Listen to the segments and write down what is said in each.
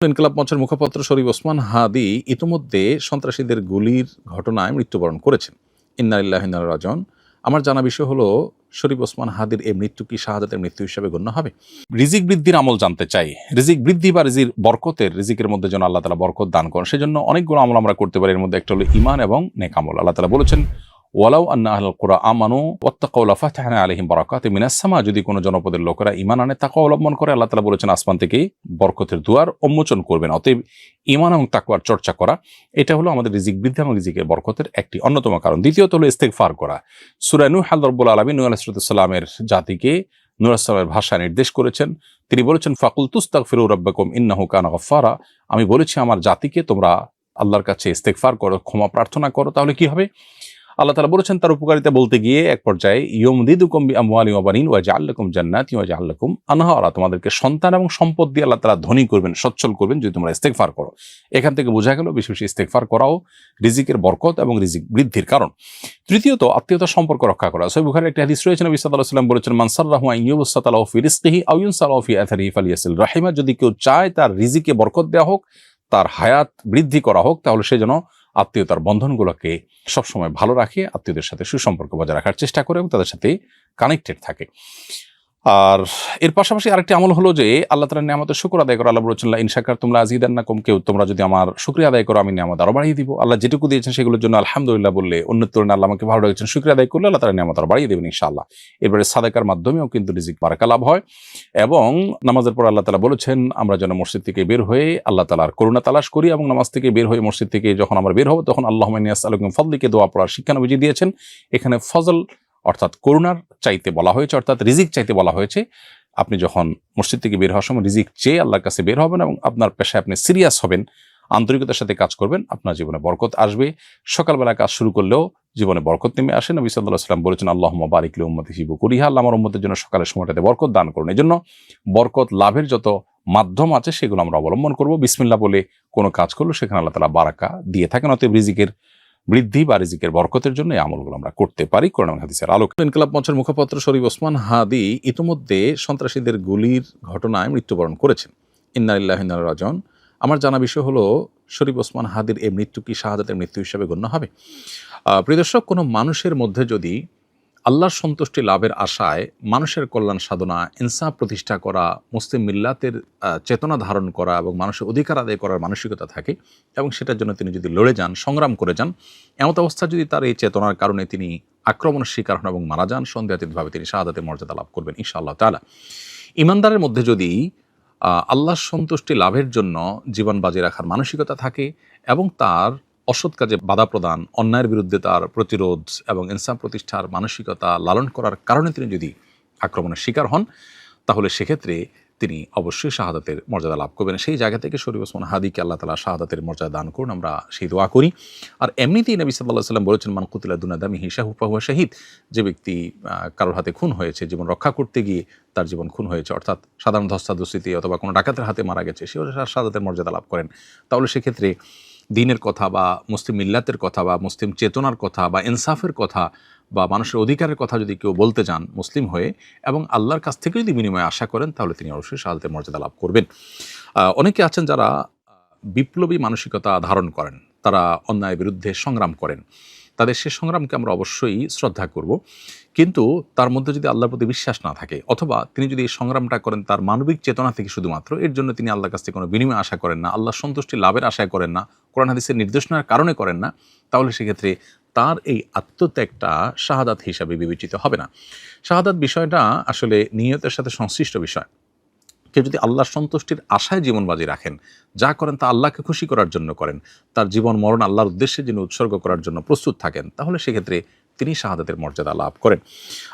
ইনকিলাব মঞ্চের মুখপাত্র শরীফ ওসমান হাদি ইতিমধ্যে সন্ত্রাসীদের গুলির ঘটনায় মৃত্যুবরণ করেছেন। ইন্না লিল্লাহি ওয়া ইন্না ইলাইহি রাজিউন। আমার জানা বিষয় হলো, শরীফ ওসমান হাদির এই মৃত্যু কি শাহাদাতের মৃত্যু হিসেবে গণ্য হবে? রিজিক বৃদ্ধির আমল জানতে চাই। রিজিক বৃদ্ধি বা রিজিকের মধ্যে যেন আল্লাহ তাআলা বরকত দান করেন, সেজন্য অনেকগুলো আমল আমরা করতে পারি। এর মধ্যে একটা হলো ঈমান এবং নেক আমল। আল্লাহ তাআলা বলেছেন, ওয়ালাউ আন্না আহলাল কুরা আমানু ওয়াত্তাকাউ লাফাতাহনা আলাইহিম বারাকাতিম মিনাস সামা। যদি কোনো জনপদের লোকেরা ঈমান আনে, তাকওয়া অবলম্বন করে, আল্লাহ তাআলা বলেছেন আসমান থেকে বরকতের দুয়ার উন্মোচন করবেন। অতএব ঈমান এবং তাকওয়ার চর্চা করা, এটা হলো আমাদের রিজিক বৃদ্ধি এবং রিজিকের বরকতের একটি অন্যতম কারণ। দ্বিতীয়ত হলো ইস্তেগফার করা। সূরা নূহ রব্বুল আলামিন নূহ আলাইহিস সালামের জাতিকে নূহ আলাইহিস সালামের ভাষায় নির্দেশ করেছেন। তিনি বলেছেন, ফাকুল তুস্তাগফিরু রাব্বাকুম ইন্নাহু কানা গাফফারা। আমি বলেছি আমার জাতিকে তোমরা আল্লাহর কাছে ইস্তেগফার করো, ক্ষমা প্রার্থনা করো, তাহলে কি হবে? আল্লাহ তাআলা বলেছেন তার উপকারিতা বলতে গিয়ে এক পর্যায়ে, ইউমদিদুকুম বিআমওয়ালিন ওয়া বানিন ওয়া জাআল লাকুম জান্নাতি ওয়া জাআল লাকুম আনহারা। তোমাদেরকে সন্তান এবং সম্পদ দিয়ে আল্লাহ তাআলা ধনী করবেন, সচ্ছল করবেন যদি তোমরা ইস্তেগফার করো। এখান থেকে বোঝা গেল বেশি বেশি ইস্তেগফার করাও রিজিকের বরকত এবং রিজিক বৃদ্ধির কারণ। তৃতীয়ত আত্মীয়তার সম্পর্ক রক্ষা করা। সহিহ বুখারীর একটি হাদিস রয়েছে, নবী সাল্লাল্লাহু আলাইহি ওয়াসাল্লাম বলেছেন, মান সাররাহু আন ইউবসাতা লাহু ফি রিজকিহি আও ইউনসা লাহু ফি আথারিহি ফালিয়াসিল রাহিমা। যদি কেউ চায় তার রিজিকে বরকত দেওয়া হোক, তার হায়াত বৃদ্ধি করা হোক, তাহলে সে যেন আত্মীয়তার বন্ধনগুলোকে সবসময় ভালো রাখে, আত্মীয়দের সাথে সুসম্পর্ক বজায় রাখার চেষ্টা করে এবং তাদের সাথে কানেক্টেড থাকে। আর এর পাশাপাশি আরেকটি আমল হলো যে আল্লাহ তাআলার নিয়ামতের শুকর আদায় করা। আল্লাহ বলেছেন, ইন শাকারতুম লাযিদান্নাকুম। কেউ তোমরা যদি আমার শুকরিয়া আদায় করো, আমি নিয়ামত আরো বাড়িয়ে দিব। আল্লাহ যেটুকু দিয়েছেন সেগুলোর জন্য আলহামদুলিল্লাহ বললে, অন্য তুলনায় আল্লাহ আমাকে ভালো রেখেছেন, শুকরিয়া আদায় করলে আল্লাহ তাআলা নিয়ামত আরো বাড়িয়ে দেবেন ইনশাআল্লাহ। এরপরে সাদাকার মাধ্যমেও কিন্তু রিজিক বারাকা লাভ হয়। এবং নামাজের পর আল্লাহ তাআলা বলেছেন আমরা যেন মসজিদ থেকে বের হয়ে আল্লাহ তাআলার করুণা তালাশ করি, এবং নামাজ থেকে বের হয়ে মসজিদ থেকে যখন আমরা বের হব তখন আল্লাহুম্মা ইন্নী আসআলুকা মিন ফাদলিকা দোয়া পড়ার শিক্ষা নবীজি দিয়েছেন। এখানে ফজল অর্থাৎ করুণার চাইতে বলা হয়েছে, অর্থাৎ রিজিক চাইতে বলা হয়েছে। আপনি যখন মসজিদ থেকে বের হওয়ার সময় রিজিক চেয়ে আল্লাহর কাছে বের হবেন এবং আপনার পেশায় আপনি সিরিয়াস হবেন, আন্তরিকতার সাথে কাজ করবেন, আপনার জীবনে বরকত আসবে। সকালবেলা কাজ শুরু করলেও জীবনে বরকত নেমে আসে। নবী সাল্লাল্লাহু আলাইহি ওয়াসাল্লাম বলেছেন, আল্লাহুম্মা বারিক লি উম্মতি ফি বুকুরিহা। আল্লাহ আমার উম্মতের জন্য সকালের সময়টাতে বরকত দান করুন। এজন্য বরকত লাভের যত মাধ্যম আছে সেগুলো আমরা অবলম্বন করব। বিসমিল্লাহ বলে কোনো কাজ করলে সেখানে আল্লাহ তাআলা বারাকা দিয়ে থাকেন। অতএব রিজিকের বৃদ্ধি বা রিজিকের বরকতের জন্য এই আমলগুলো আমরা করতে পারি কোরআন এবং হাদিসের আলোকে। ইনকিলাব মঞ্চের মুখপাত্র শরীফ ওসমান হাদি ইতিমধ্যে সন্ত্রাসীদের গুলির ঘটনায় মৃত্যুবরণ করেছেন। ইন্না লিল্লাহি ওয়া ইন্না ইলাইহি রাজিউন। আমার জানা বিষয় হলো, শরীফ ওসমান হাদির এই মৃত্যু কি শাহাদাতের মৃত্যু হিসেবে গণ্য হবে? প্রিয় দর্শক, কোনো মানুষের মধ্যে যদি আল্লাহর সন্তুষ্টি লাভের আশায় মানুষের কল্যাণ সাধনা, ইনসাফ প্রতিষ্ঠা করা, মুসলিম মিল্লাতের চেতনা ধারণ করা এবং মানুষের অধিকার আদায় করার মানসিকতা থাকে এবং সেটার জন্য তিনি যদি লড়ে যান, সংগ্রাম করে যান, এমত অবস্থা যদি তার এই চেতনার কারণে তিনি আক্রমণের শিকার হন এবং মারা যান, সন্দেহাতীতভাবে তিনি শাহাদাতের মর্যাদা লাভ করবেন ইনশাআল্লাহ তাআলা। ইমানদারের মধ্যে যদি আল্লাহর সন্তুষ্টি লাভের জন্য জীবন বাজি রাখার মানসিকতা থাকে এবং তার অসৎ কাজে বাধা প্রদান, অন্যায়ের বিরুদ্ধে তার প্রতিরোধ এবং ইনসাফ প্রতিষ্ঠার মানসিকতা লালন করার কারণে তিনি যদি আক্রমণের শিকার হন, তাহলে সেক্ষেত্রে তিনি অবশ্যই শাহাদাতের মর্যাদা লাভ করবেন। সেই জায়গা থেকে শরীফ ওসমান হাদিকে আল্লাহ তাআলা শাহাদাতের মর্যাদা দান করুন, আমরা সেই দোয়া করি। আর এমনিতেই নবী সাল্লাল্লাহু আলাইহি ওয়াসাল্লাম বলেছেন, মান কুতিলা দুনা দামিহি ফাহুয়া শাহীদ। যে ব্যক্তি কারোর হাতে খুন হয়েছে, জীবন রক্ষা করতে গিয়ে তার জীবন খুন হয়েছে, অর্থাৎ সাধারণ ধস্তাধস্তিতে অথবা কোনো ডাকাতের হাতে মারা গেছে, সেও শাহাদাতের মর্যাদা লাভ করেন। তাহলে সেক্ষেত্রে দ্বীনের কথা বা মুসলিম মিল্লাতের কথা বা মুসলিম চেতনার কথা বা ইনসাফের কথা বা মানুষের অধিকারের কথা যদি কেউ বলতে যান মুসলিম হয়ে এবং আল্লাহর কাছ থেকে যদি বিনিময়ে আশা করেন, তাহলে তিনি অবশ্যই শাহাদাতের মর্যাদা লাভ করবেন। অনেকে আছেন যারা বিপ্লবী মানসিকতা ধারণ করেন, তারা অন্যায়ের বিরুদ্ধে সংগ্রাম করেন, তাদের সে সংগ্রামকে আমরা অবশ্যই শ্রদ্ধা করব। কিন্তু তার মধ্যে যদি আল্লাহর প্রতি বিশ্বাস না থাকে, অথবা তিনি যদি এই সংগ্রামটা করেন তার মানবিক চেতনা থেকে শুধুমাত্র, এর জন্য তিনি আল্লাহর কাছ থেকে কোনো বিনিময় আশা করেন না, আল্লাহর সন্তুষ্টি লাভের আশায় করেন না, কোরআন হাদিসের নির্দেশনার কারণে করেন না, তাহলে সেক্ষেত্রে তার এই আত্মত্যাগটা শাহাদাত হিসাবে বিবেচিত হবে না। শাহাদাত বিষয়টা আসলে নিয়তের সাথে সংশ্লিষ্ট বিষয়। কেউ যদি আল্লাহর সন্তুষ্টির আশায় জীবন বাজি রাখেন, যা করেন তা আল্লাহকে খুশি করার জন্য করেন, তার জীবন মরণ আল্লাহর উদ্দেশ্যে যিনি উৎসর্গ করার জন্য প্রস্তুত থাকেন, তাহলে সেক্ষেত্রে তিনি শাহাদাতের মর্যাদা লাভ করেন।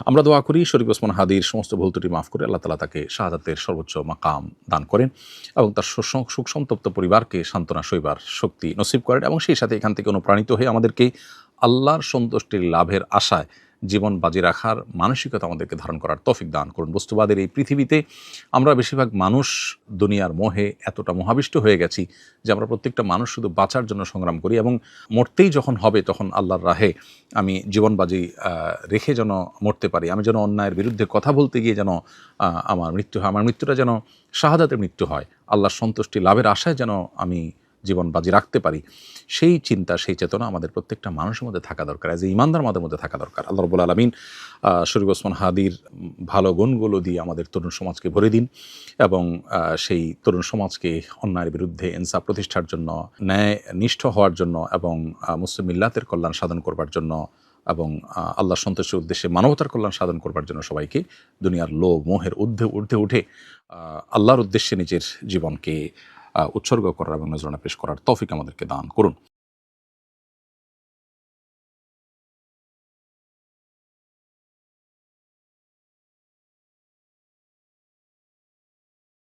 আমরা দোয়া করি শরীফ ওসমান হাদির সমস্ত ভুল ত্রুটি মাফ করে আল্লাহ তাআলা তাকে শাহাদাতের সর্বোচ্চ মাকাম দান করেন এবং তার সুখ সন্তপ্ত পরিবারকে সান্ত্বনা সইবার শক্তি নসিব করেন এবং সেই সাথে এখান থেকে অনুপ্রাণিত হয়ে আমাদেরকে আল্লাহর সন্তুষ্টির লাভের আশায় জীবন বাজি রাখার মানসিকতা আমাদেরকে ধারণ করার তৌফিক দান করুন। বস্তুবাদের এই পৃথিবীতে আমরা বেশিরভাগ মানুষ দুনিয়ার মোহে এতটা মোহাবিষ্ট হয়ে গেছি যে আমরা প্রত্যেকটা মানুষ শুধু বাঁচার জন্য সংগ্রাম করি, এবং মরতেই যখন হবে তখন আল্লাহর রাহে আমি জীবন বাজি রেখে যেন মরতে পারি, আমি যেন অন্যায়ের বিরুদ্ধে কথা বলতে গিয়ে যেন আমার মৃত্যু হয়, আমার মৃত্যুটা যেন শাহাদাতের মৃত্যু হয়, আল্লাহর সন্তুষ্টি লাভের আশায় যেন আমি জীবন বাজি রাখতে পারি, সেই চিন্তা সেই চেতনা আমাদের প্রত্যেকটা মানুষের মধ্যে থাকা দরকার, অ্যাজ এ ঈমানদার আমাদের মধ্যে থাকা দরকার। আল্লাহ রাব্বুল আলামিন শরীফ ওসমান হাদির ভালো গুণগুলো দিয়ে আমাদের তরুণ সমাজকে ভরে দিন, এবং সেই তরুণ সমাজকে অন্যায়ের বিরুদ্ধে ইনসাফ প্রতিষ্ঠার জন্য, ন্যায় নিষ্ঠ হওয়ার জন্য, এবং মুসলিম মিল্লাতের কল্যাণ সাধন করবার জন্য, এবং আল্লাহর সন্তুষ্টির উদ্দেশ্যে মানবতার কল্যাণ সাধন করবার জন্য সবাইকে দুনিয়ার লোভ মোহের ঊর্ধ্বে উঠে আল্লাহর উদ্দেশ্যে নিজের জীবনকে উৎসর্গ করার এবং নজরানা পেশ করার তৌফিক আমাদেরকে দান করুন।